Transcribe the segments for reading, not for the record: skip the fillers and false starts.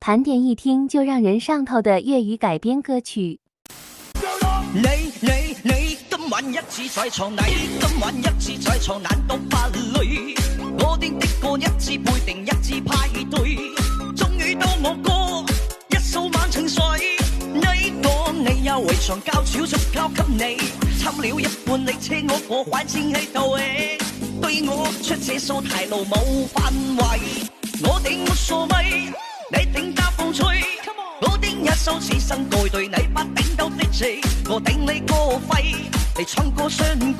盘点一聽就讓人上頭的粵語改編歌曲。你今晚一次再床，你今晚一次再床，難道不累？我定的過一次配定一次派對，終於到我歌一數晚情緒。你講你有圍牆交少足交給你，侵了一半你車我過還錢喺度誒，對我出這數題路冇範圍，我定沒傻咪，你定搭風吹。我定一首此生該對你不頂到的詞，我頂你個肺，你唱歌雙句。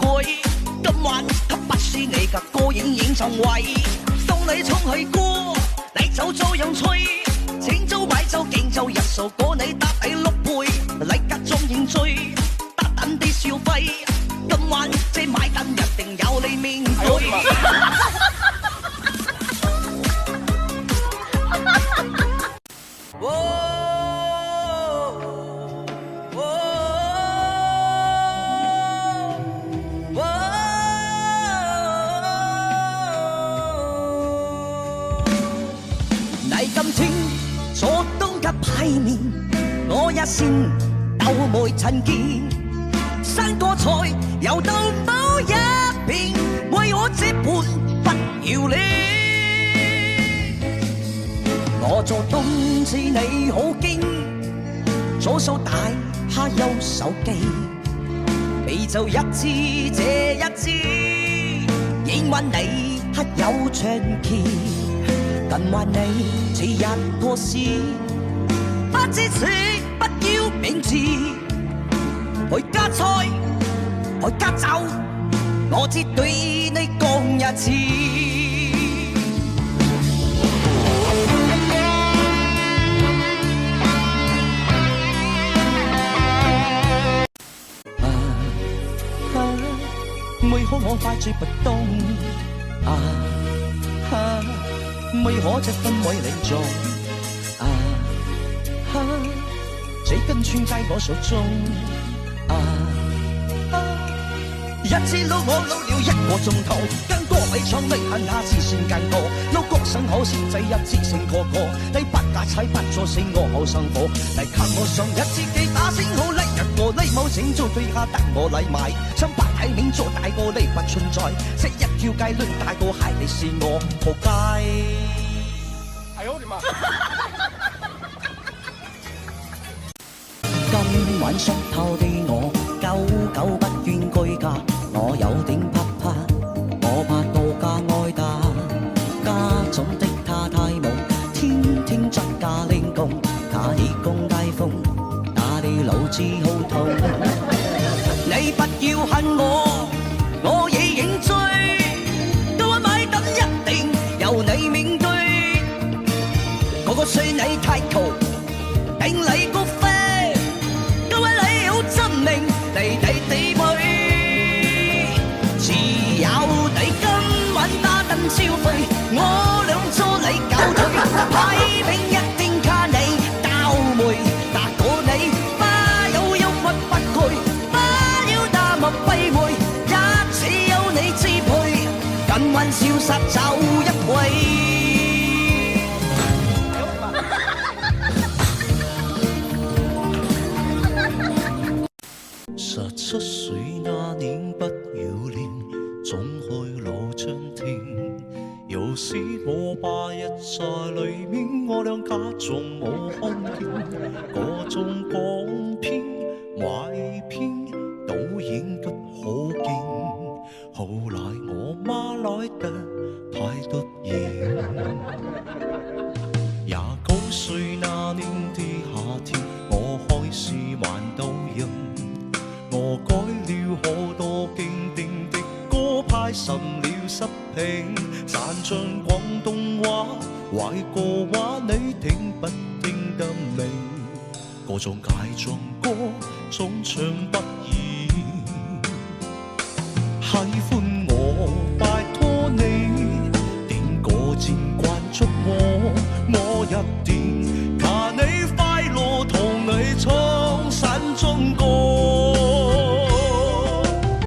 今晚它不是你嘅歌演唱會，當你唱起歌，你就照樣吹。請早買酒敬酒一首歌，你搭第6倍，禮格仲認罪，得等啲消費。今晚這買單一定有你面對。今天坐東嘅牌面，我也先鬥梅陳健，生果菜又到某一邊，為我這盤不要臉。我做東知你好驚，左手大下右手機，你就一支這一支，應允你黑有長期。近還你似一個詩，不知此不要名字，去加菜，去加酒，我只對你講一次。為何我快追不動為何這氛圍凝重這根串在我手中一支撈我撈了1個鐘頭，跟歌比唱你恨下次算更多，撈國生好似這一支勝個個，你不架踩不咗死我好生火，嚟給我上一支機打先好叻一個，你冇整做對下得我禮買，想白體面做大個你不存在，這一條街輪大個鞋你是我仆街。哎呦我的媽！今晚熟透的我，久不願居家，我有點怕怕，我怕到家挨打。家中的他太忙，天天出家拎工，假意公大風，打你腦子好痛。你不要恨我，我已認罪，今晚買單一定由你面對。個個說你太窮，頂你個飛，今晚你好真命，地配，自有你今晚打燈消費，我兩租你搞腿，派兵一定卡你，倒霉打過你，花有憂鬱不懼，花要大漠閉會，一次有你支配，近晚消失走一回。17歲那年不要臉，總開老張天。有時我爸日在裏面，我倆假裝冇看見。嗰種港片壞片導演得好勁，後來我媽來得太突然。29歲那年的夏天，我開始玩抖音。我改了好多經典的歌，派甚了10評，讚唱廣東話，壞個話你聽不聽得明？嗰種解放歌總唱不厭，喜歡